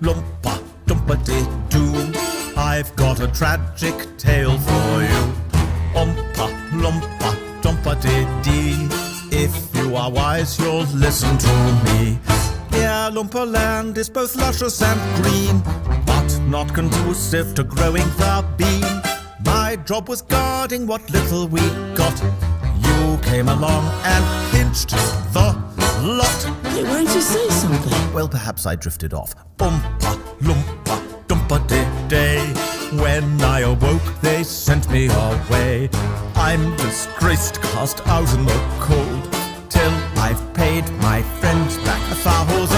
Loompa Doompity-Doo. I've got a tragic tale for you. Oompa Loompa Doompity-Dee. If you are wise, you'll listen to me. Yeah, Loompa Land is both luscious and green, but not conducive to growing the bean. My job was guarding what little we got. You came along and pinched the lot. Hey, why didn't you say something? Well, perhaps I drifted off. Oompa Loompa Doompity-Day. When I awoke, they sent me away. I'm disgraced, cast out in the cold, till I've paid my friends back 1,000